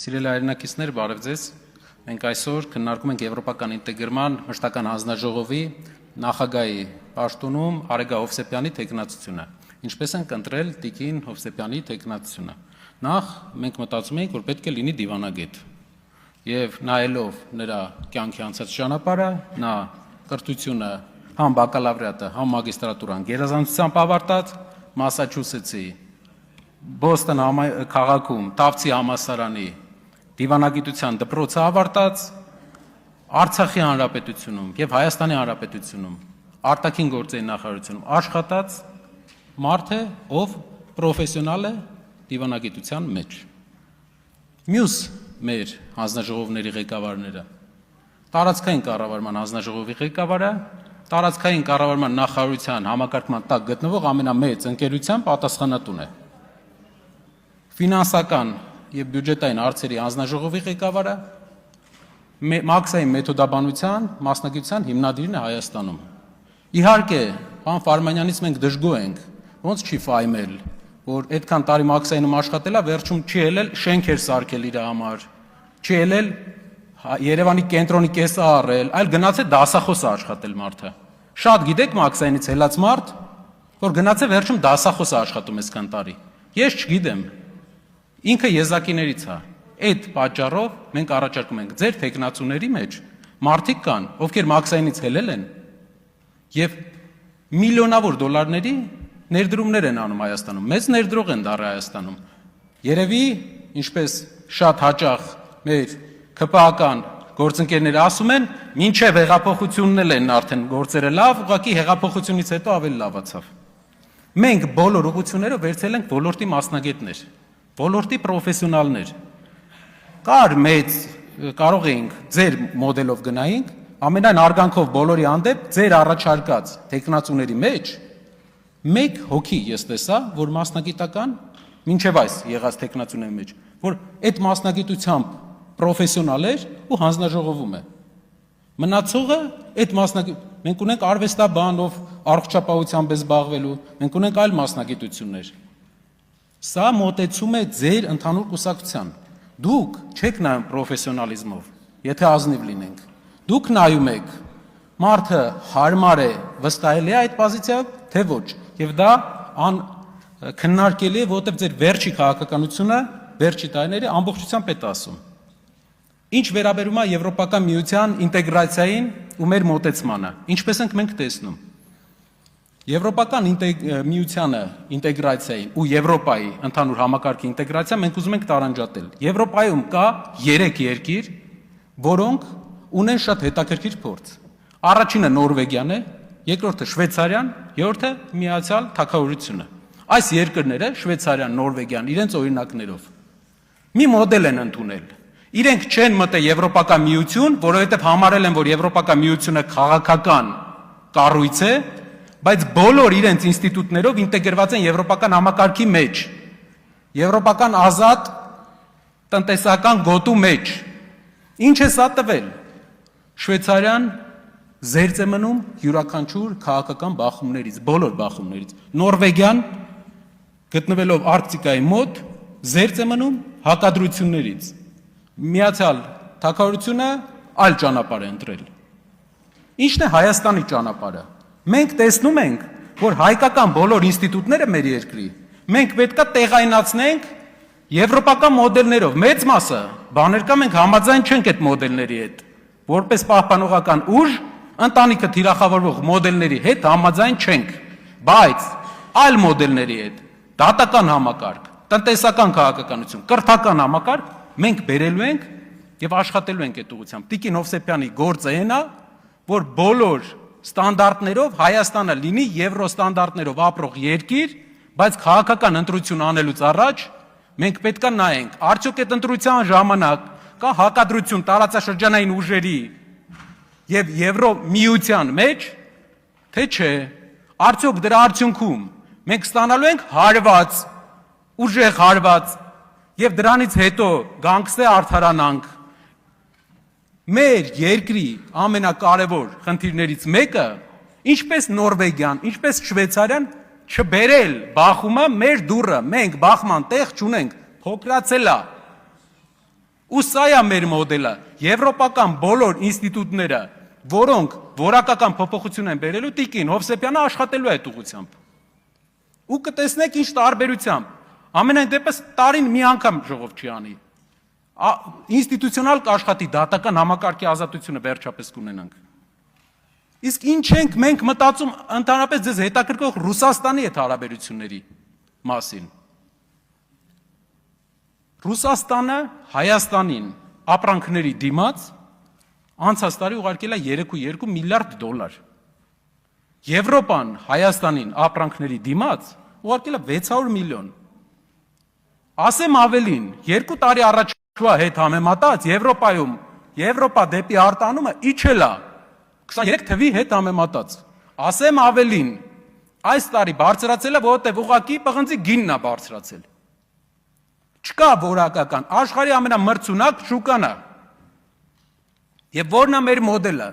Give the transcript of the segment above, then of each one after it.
Սիրելի հայրենակիցներ, բարև ձեզ։ Մենք այսօր քննարկում ենք Եվրոպական ինտեգրման մշտական հանձնաժողովի նախագահի պաշտոնում Արեգա Հովսեփյանի թեկնածությունը։ Ինչպես ենք ընտրել Տիկին Հովսեփյանի թեկնածությունը։ Նախ մենք մտածում ենք, որ պետք է լինի դիվանագետ։ Եվ նայելով նրա կյանքի անցած ճանապարհը, նա կրթությունը համ բակալավրիատը, համ մագիստրատուրան գերազանցությամբ ավարտած, Մասաչուսեթսի Բոստոն քաղաքում Տավցի համալսարանի դիվանագիտության դպրոցը ավարտած, Արցախի հանրապետությունում եւ Հայաստանի հանրապետությունում արտաքին գործերի նախարարությունում աշխատած մարդ է, ով պրոֆեսիոնալ է դիվանագիտության մեջ։ Մյուս մեր հանձնաժողովների ղեկավարները տարածքային կառավարման հանձնաժողովի ղեկավարը, տարածքային կառավարման նախարարության համակարգման տակ գտնվող ամենամեծ ընկերության պատասխանատուն է։ Ֆինանսական եւ բյուջետային հարցերի հանձնաժողովի ղեկավարը, մաքսային մեթոդաբանության մասնագիտության հիմնադիրն է Հայաստանում։ Իհարկե, պարոն Ֆարմանյանից մենք դժգոհ ենք, ոնց չի ֆայմել, որ այդքան տարի մաքսայինում աշխատել է, վերջում չի ելել շենքեր սարքել իր համար, չի ելել Երևանի կենտրոնի կեսը առել, այլ գնաց է դասախոս աշխատել մարդը։ Շատ գիտեք մաքսայինից ելած մարդ, որ գնաց է վերջում դասախոս աշխատում այսքան տարի։ Ես չգիտեմ։ Ինքը եզակիներից է։ Այդ պատճառով մենք առաջարկում ենք ձեր թեկնածուների մեջ մարդիկ կան, ովքեր մաքսայինից ելել են եւ միլիոնավոր դոլարների ներդրումներ են անում Հայաստանում։ Մեծ ներդրող են դառել Հայաստանում։ Երևի, ինչպես շատ հաճախ մեր ԿՊԱ-կան գործընկերները ասում են, մինչև հեղափոխությունն են արդեն գործերը լավ, ուղղակի հեղափոխությունից հետո ավելի լավացավ։ Մենք բոլոր ուղղություններով վերցել ենք ոլորտի մասնագետներ, ոլորտի պրոֆեսիոնալներ։ Կար մեծ, կարող էինք ձեր մոդելով գնայինք, ամենայն արգանքով բոլորի հանդեպ ձեր առաջարկած թեկնածուների մեջ մեկ հոգի ես տեսա, որ մասնագիտական, մինչև այս եղած թեկնածուների մեջ, որ այդ մասնագիտությամբ պրոֆեսիոնալ էր ու հանձնաժողովում է։ Մնացողը այդ մենք ունենք արվեստաբան, ով առողջապահությամբ է զբաղվելու, մենք ունենք այլ մասնագիտություններ։ Սա մոտեցում է ձեր ընդհանուր կուսակցության։ Դուք չեք նայում պրոֆեսիոնալիզմով, եթե ազնիվ լինենք։ Դուք նայում եք մարդը հարմար է, վստահելի է այդ պոզիցիայով, թե ոչ։ Եվ դա քննարկելի է, որովհետև ձեր վերջի քաղաքականությունը, վերջի տարիների ամբողջությամբ է ասում։ Ինչ վերաբերում է Եվրոպական միության ինտեգրացիային ու մեր մոտեցմանը, ինչպես ենք մենք տեսնում։ Եվրոպական միությանը ինտեգրացիային ու Եվրոպայի ընդհանուր համակարգի ինտեգրացիա մենք ուզում ենք տարանջատել։ Եվրոպայում կա 3 երկիր, որոնք ունեն շատ հետաքրքիր փորձ։ Առաջինը Նորվեգիան է, երկրորդը Շվեյցարիան, երրորդը Միացյալ Թագավորությունը։ Այս երկրները Շվեյցարիան, Նորվեգիան իրենց օրինակներով մի մոդել են ընդունել։ Իրենք չեն մտել Եվրոպական միություն, որովհետև համարել են, որ Եվրոպական միությունը քաղաքական կառույց է, բայց բոլոր իրենց ինստիտուտներով ինտեգրված են Եվրոպական համակարգի մեջ, Եվրոպական ազատ տնտեսական գոտու մեջ։ Ինչ է սա տվել։ Շվեյցարիան զերծ է մնում յուրաքանչյուր քաղաքական բախումներից, բոլոր բախումներից։ Նորվեգիան գտնվելով Արկտիկայի մոտ զերծ է մնում հակադրություններից։ Միացյալ Թագավորությունը այլ ճանապարհ է ընտրել։ Ինչն է Հայաստանի ճանապարհը։ Մենք տեսնում ենք, որ հայկական բոլոր ինստիտուտները մեր երկրի մենք պետքա տեղայնացնենք եվրոպական մոդելներով։ Մեծ մասը բաներ կա, մենք համաձայն չենք այդ մոդելների հետ։ Որպես պահպանողական ուժ ընտանիքը թիրախավորող մոդելների հետ համաձայն չենք, բայց այլ մոդելների հետ, դատական համակարգ, տնտեսական քաղաքականություն, կրթական համակարգ մենք բերելու ենք եւ աշխատելու ենք այդ ուղղությամբ։ Տիկին Հովսեփյանի գործը այն է, որ բոլոր ստանդարտներով Հայաստանը լինի եվրո ստանդարտներով ապրող երկիր, բայց քաղաքական ընտրություն անելուց առաջ մենք պետքա նայենք, արդյոք այդ ընտրության ժամանակ կա հակադրություն տարածաշրջանային ուժերի եւ Եվրո միության մեջ, թե չէ։ Արդյոք դրա արդյունքում մենք ստանալու ենք հարված, ուժեղ հարված եւ դրանից հետո գանգստե արդարանանք։ Մեր երկրի ամենակարևոր խնդիրներից մեկը, ինչպես Նորվեգիան, ինչպես Շվեյցարիան, չբերել բախումը մեր դուռը, մենք բախման տեղ չունենք, փոքրացել է։ Ու սա է մեր մոդելը, եվրոպական բոլոր ինստիտուտները, որոնք որակական փոփոխություն են բերելու, Տիկին Հովսեփյանը աշխատելու է այդ ուղղությամբ։ Ու կտեսնեք ինչ տարբերությամբ։ Ամենայն դեպս տարին մի անգամ ժողով չի անի։ Ինստիտուցիոնալ կաշխատի դատական համակարգի ազատությունը վերջապես կունենանք։ Իսկ ինչ ենք մենք մտածում ընդհանրապես ձեզ հետաքրքրող Ռուսաստանի հետ հարաբերությունների մասին։ Ռուսաստանը Հայաստանին ապրանքների դիմաց անցած տարի ուղարկել է 3.2 միլիարդ դոլար։ Եվրոպան Հայաստանին ապրանքների դիմաց ուղարկել է 600 միլիոն։ Ասեմ ավելին, 2 տարի առաջվա հետ համեմատած Եվրոպայում Եվրոպա դեպի արտանումը իջել է 23 թվի հետ համեմատած։ Ասեմ ավելին, այս տարի բարձրացել է, որովհետև ուղղակի պղնձի գինն է բարձրացել։ Չկա որակական, աշխարհի ամենամրցունակ շուկան է։ Եվ որն է մեր մոդելը։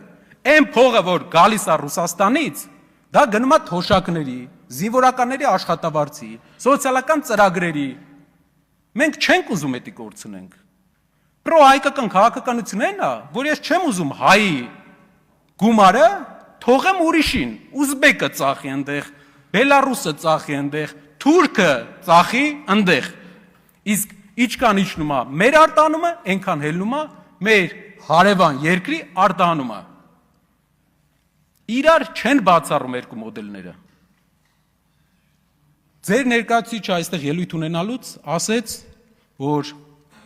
Այն փողը, որ գալիս է Ռուսաստանից, դա գնում է թոշակների, զինվորականների աշխատավարձի, սոցիալական ծրագրերի։ Մենք չենք ուզում էդի կորցնենք։ Պրոհայկական քաղաքականությունն է, որ ես չեմ ուզում հայի գումարը թողեմ ուրիշին, ուզբեկը ծախի այնտեղ, բելարուսը ծախի այնտեղ, թուրքը ծախի այնտեղ։ Իսկ ինչքան իջնում է մեր արտանումը, այնքան հելնում է մեր հարևան երկրի արտանումը։ Իրար չեն բացառում երկու մոդելները։ Ձեր ներկայացուցիչը այստեղ ելույթ ունենալուց ասեց, որ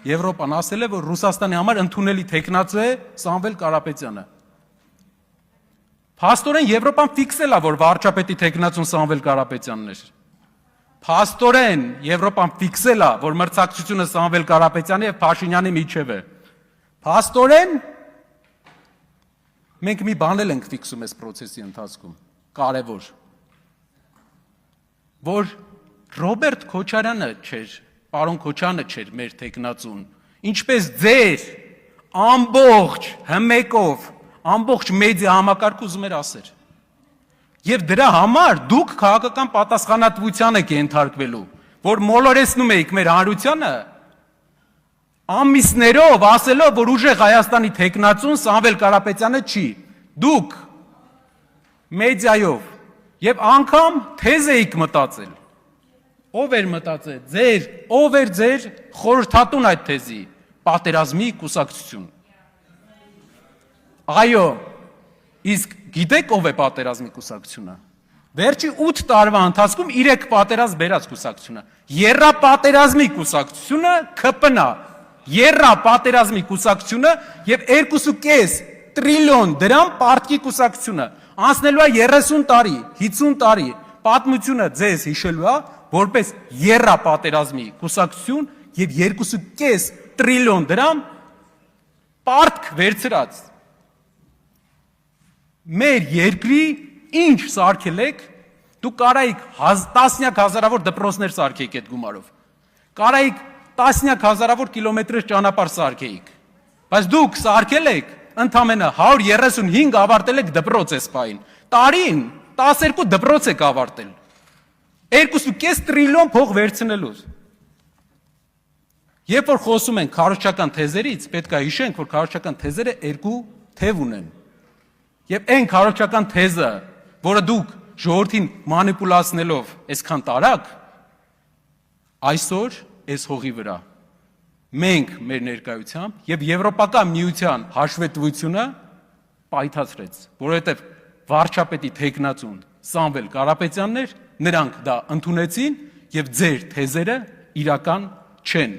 Եվրոպան ասել է, որ Ռուսաստանի համար ընդունելի թեկնածու է Սամվել Կարապետյանը։ Փաստորեն Եվրոպան ֆիքսել է, որ վարչապետի թեկնածուն Սամվել Կարապետյանն էր։ Փաստորեն Եվրոպան ֆիքսել է, որ մրցակցությունը Սամվել Կարապետյանի եւ Փաշինյանի միջև է։ Փաստորեն մենք մի բան ենք ֆիքսում այս process-ի ընթացքում, կարևոր, որ Ռոբերտ Քոչարյանը չէր, պարոն Քոչյանը չէր մեր թեկնածուն, ինչպես ձեր ամբողջ հմեկով, ամբողջ մեդիա համակարգը ուզում էր ասեր։ Եվ դրա համար դուք քաղաքական պատասխանատվության եք ենթարկվելու, որ մոլորեցնում եք մեր հանրությանը, ամիսներով ասելով, որ ուժեղ Հայաստանի թեկնածուն Սամվել Կարապետյանը չի, դուք մեդիայով եւ անգամ թեզ էիք մտածել, ով էր մտածել, ով էր ձեր խորհրդատուն այդ թեզի, պատերազմի կուսակցություն։ Այո, իսկ գիտեք ով է պատերազմի կուսակցությունը։ Վերջի 8 տարվա ընթացքում 3 պատերազմ բերած կուսակցությունը, եռապատերազմի կուսակցությունը ԿՊՆ-ը, եռապատերազմի կուսակցությունը եւ 2.5 տրիլիոն դրամ պարտքի կուսակցությունը, անցնելու է 30 տարի, 50 տարի, պատմությունը ձեզ հիշելու է, որպես եռապատերազմի կուսակցություն եւ 2.5 տրիլիոն դրամ պարտք վերցրած։ Մեր երկրի ինչ սարքել եք, դուք կարայիք տասնյակ հազարավոր դպրոցներ սարքեիք այդ գումարով, կարայիք տասնյակ հազարավոր կիլոմետրեր ճանապարհ սարքեիք, բայց դուք սարքել եք ընդամենը 135 ավարտել եք դպրոց այս պահին, տարին 12 դպրոց եք ավարտել, 2.5 տրիլիոն փող վերցնելու։ Երբ որ խոսում ենք քարոզչական թեզերից, պետք է հիշենք, որ քարոզչական թեզերը երկու թև ունեն։ Եվ այն քարոզչական թեզը, որը դուք ժողովրդին մանիպուլացնելով այսքան տարաք, այսօր այս հողի վրա մենք մեր ներկայությամբ եւ Եվրոպական միության հաշվետվությունը պայթացրեց, որովհետեւ վարչապետի թեկնածուն Սամվել Կարապետյանն էր, նրանք դա ընդունեցին եւ ձեր թեզերը իրական չեն։